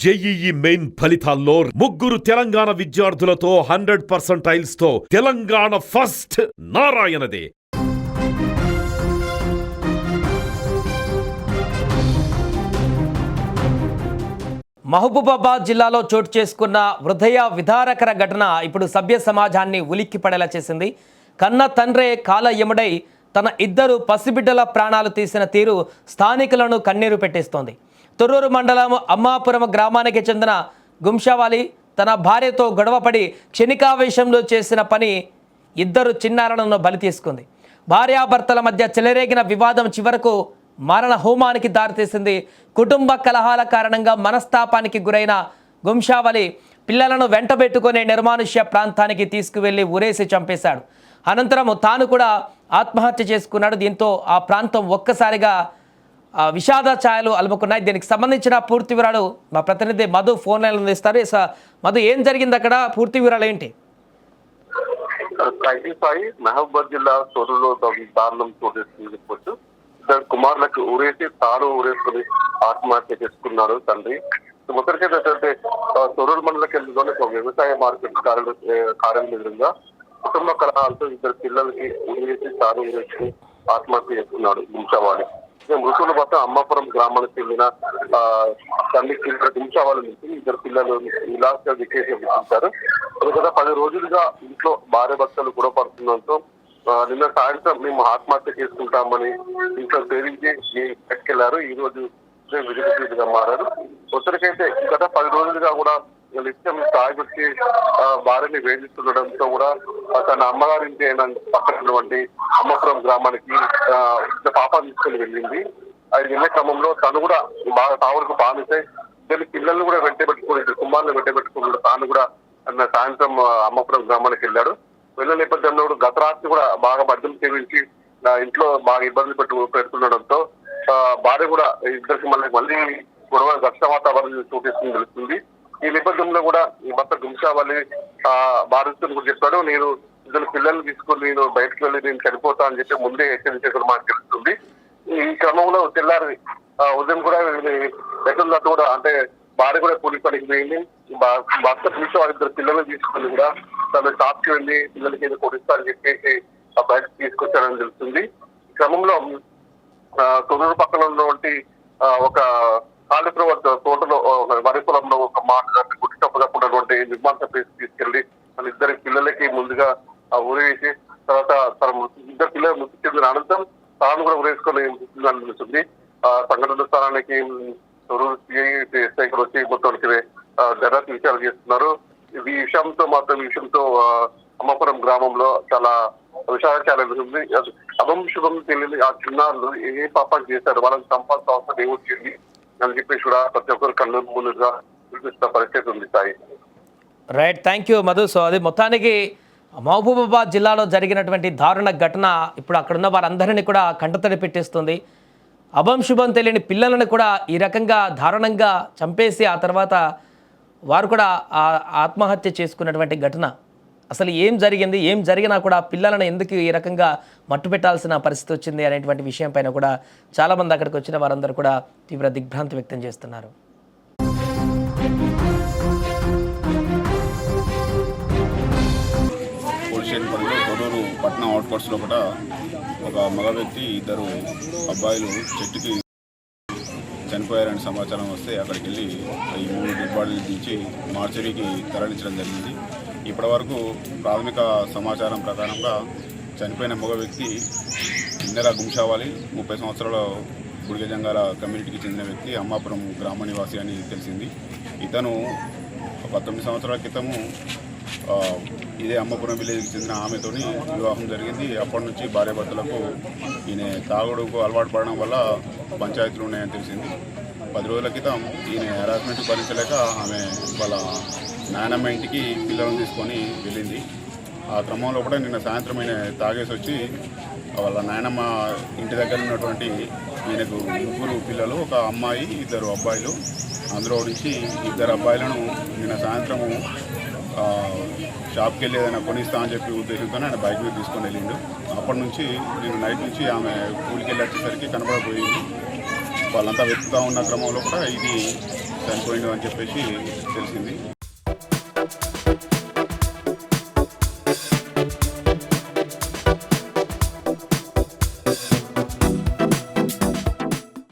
JEE main ఫలితాల్లో ముగ్గురు తెలంగాణ విద్యార్థులతో 100% తో తెలంగాణ ఫస్ట్ నారాయణదే. మహబూబాబాద్ జిల్లాలో చోటు చేసుకున్న హృదయ విదారకర ఘటన ఇప్పుడు సభ్య సమాజాన్ని ఉలిక్కి పడేలా చేసింది. కన్న తండ్రే కాల ఎముడై తన ఇద్దరు పసిబిడ్డల ప్రాణాలు తీసిన తీరు స్థానికులను కన్నీరు పెట్టేస్తోంది. తొర్రూరు మండలం అమ్మాపురం గ్రామానికి చెందిన గుంషావాలి తన భార్యతో గొడవపడి క్షణికావేశంలో చేసిన పని ఇద్దరు చిన్నారులను బలి తీసుకుంది. భార్యాభర్తల మధ్య చెలరేగిన వివాదం చివరకు మారణ హోమానికి దారితీసింది. కుటుంబ కలహాల కారణంగా మనస్తాపానికి గురైన గుంషావలి పిల్లలను వెంటబెట్టుకునే నిర్మానుష్య ప్రాంతానికి తీసుకువెళ్లి ఊరేసి చంపేశాడు. అనంతరం తాను కూడా ఆత్మహత్య చేసుకున్నాడు. దీంతో ఆ ప్రాంతం ఒక్కసారిగా విషాద ఛాయలు అలుముకున్నాయి. దీనికి సంబంధించిన పూర్తి వివరాలు మా ప్రతినిధి మధు ఫోన్ లైన్లో అందిస్తారు. మధు, ఏం జరిగింది అక్కడ, పూర్తి వివరాలు ఏంటి? మహబూబాద్ జిల్లా తొర్రూరులో దారుణం చోటు చెప్పొచ్చు. ఇద్దరు కుమారులకు ఊరేసి తాను ఊరేసుకుని ఆత్మహత్య చేసుకున్నాడు తండ్రి. మొదటికైతే తొర్రూరు మండల కేంద్రంలోని ఒక వ్యవసాయ మార్కెట్ కార్యం ఎదురుగా కుటుంబ కలహాలతో ఇద్దరు పిల్లలకి ఊరేసి తాను ఊరేసుకుని ఆత్మహత్య చేసుకున్నాడు గుంషావాలి. మృతుల వద్ద అమ్మాపురం గ్రామానికి చెందిన తల్లి గుంషావాలి నుంచి ఇద్దరు పిల్లలు విలాస వికేసి విధించారు. గత 10 రోజులుగా ఇంట్లో భార్య భర్తలు గొడవ పడుతుండటంతో నిన్న సాయంత్రం మేము ఆత్మహత్య చేసుకుంటామని ఇంట్లో తేలించి ఎక్కెళ్లారు. ఈ రోజు విధిగా మారారు. ఒత్తిడికైతే గత 10 రోజులుగా కూడా నిత్యం తాగిపెట్టి భార్యని వేధిస్తుండడంతో కూడా తన అమ్మగారింటి పక్కనటువంటి అమ్మపురం గ్రామానికి పాపాన్ని తీసుకుని వెళ్ళింది. అది వెళ్ళే క్రమంలో తను కూడా బాగా తావులకు బానిసై ఇద్దరు పిల్లల్ని కూడా వెంటబెట్టుకుని ఇద్దరు కుమారులను వెంటబెట్టుకుని తాను కూడా సాయంత్రం అమ్మపురం గ్రామానికి వెళ్ళాడు. వెళ్ళిన నేపథ్యంలో గత రాత్రి కూడా బాగా మద్యం సేవించి ఇంట్లో బాగా ఇబ్బందులు పెడుతుండడంతో భార్య కూడా ఇద్దరికి మళ్ళీ గొడవ ఘర్షణ వాతావరణం చూపిస్తుంది తెలుస్తుంది. ఈ నేపథ్యంలో కూడా ఈ భర్త గుంషావాలి భారతులు కూడా చెప్పాడు, నేను ఇద్దరు పిల్లల్ని తీసుకుని నేను బయటకు వెళ్ళి నేను చనిపోతా అని చెప్పి ముందే హెచ్చరించేది మాకు తెలుస్తుంది. ఈ క్రమంలో తెల్లారి ఉదయం కూడా ఎట్లున్నట్టు కూడా అంటే భార్య కూడా కూలి పనికి పోయింది. భర్త పిలిచి వాళ్ళిద్దరు పిల్లల్ని తీసుకుని కూడా తను షాప్కి వెళ్ళి పిల్లలకి ఏదో కొడిస్తా అని చెప్పేసి బయటకు తీసుకొచ్చారని తెలుస్తుంది. ఈ క్రమంలో తొర్రూరు పక్కన ఉన్నటువంటి ఒక కాళేశ్వరం తోటలో వరి పొలంలో ఒక మాట గుట్టి తప్పకుండా నిర్మాణ ప్లేస్ తీసుకెళ్లి మన ఇద్దరి పిల్లలకి ముందుగా ఊరేసి తర్వాత తన ఇద్దరు పిల్లలు మృతి చెందిన అనంతరం తాను కూడా ఊరేసుకొని తెలుస్తుంది. సంఘటన స్థానానికి తొర్రూరు ఎస్ఐ వచ్చి మొత్తానికి దర్యాప్తు విషయాలు చేస్తున్నారు. ఈ విషయంతో అమ్మాపురం గ్రామంలో చాలా విషాదం ఉంది. అభం శుభం తెలియని ఆ చిన్నారులు ఏ పాపాలు చేశారు, వాళ్ళని సంపాదించిన అవసరం ఏమొచ్చింది అని చెప్పేసి కూడా ప్రతి ఒక్కరు కళ్ళు ముందుగా చూపిస్తున్న పరిస్థితి ఉంది. Sai right, thank you Madhu. So అది మొత్తానికి మహబూబాబాద్ జిల్లాలో జరిగినటువంటి దారుణ ఘటన ఇప్పుడు అక్కడున్న వారందరినీ కూడా కంటతడి పెట్టేస్తుంది. అభం శుభం తెలియని పిల్లలను కూడా ఈ రకంగా దారుణంగా చంపేసి ఆ తర్వాత వారు కూడా ఆత్మహత్య చేసుకున్నటువంటి ఘటన. అసలు ఏం జరిగింది, ఏం జరిగినా కూడా పిల్లలను ఎందుకు ఈ రకంగా మట్టు పెట్టాల్సిన పరిస్థితి వచ్చింది అనేటువంటి విషయం పైన కూడా చాలామంది అక్కడికి వచ్చిన వారందరూ కూడా తీవ్ర దిగ్భ్రాంతి వ్యక్తం చేస్తున్నారు. పోలీస్ పరిధిలో తొర్రూరు పట్టణం అవుట్కట్స్లో కూడా ఒక మగ వ్యక్తి ఇద్దరు అబ్బాయిలు చెట్టుకి చనిపోయారని సమాచారం వస్తే అక్కడికి వెళ్ళి ఈ 3 డెడ్ బాడీలు దించి మార్చరీకి తరలించడం జరిగింది. ఇప్పటి వరకు ప్రాథమిక సమాచారం ప్రకారంగా చనిపోయిన మగ వ్యక్తి ఇందిరా గుంషావాలి 30 సంవత్సరాల గుడిగజంగాల కమ్యూనిటీకి చెందిన వ్యక్తి, అమ్మాపురం గ్రామ నివాసి అని తెలిసింది. ఇతను 19 సంవత్సరాల క్రితము ఇదే అమ్మపురం విలేజ్కి చెందిన ఆమెతోని వివాహం జరిగింది. అప్పటి నుంచి భార్యాభర్తలకు ఈయన తాగుడుకు అలవాటు పడడం వల్ల పంచాయతీలు ఉన్నాయని తెలిసింది. 10 రోజుల క్రితం ఈయన హెరాస్మెంట్ భరించలేక ఆమె వాళ్ళ నాయనమ్మ ఇంటికి పిల్లలను తీసుకొని వెళ్ళింది. ఆ క్రమంలో కూడా నిన్న సాయంత్రం ఈయన తాగేసి వచ్చి వాళ్ళ నాయనమ్మ ఇంటి దగ్గర ఉన్నటువంటి ఈయనకు 3 పిల్లలు, ఒక అమ్మాయి, 2 అబ్బాయిలు. అందులో నుంచి 2 అబ్బాయిలను నిన్న సాయంత్రము షాప్కి వెళ్ళి ఏదైనా కొనిస్తా అని చెప్పి ఉద్దేశంతో ఆయన బైక్ మీద తీసుకొని వెళ్ళిండు. అప్పటి నుంచి నేను నైట్ నుంచి ఆమె కూలికి వెళ్ళి వచ్చేసరికి కనబడపోయింది. వాళ్ళంతా వెతుకుతూ ఉన్న క్రమంలో కూడా ఇది చనిపోయిండు అని చెప్పేసి తెలిసింది.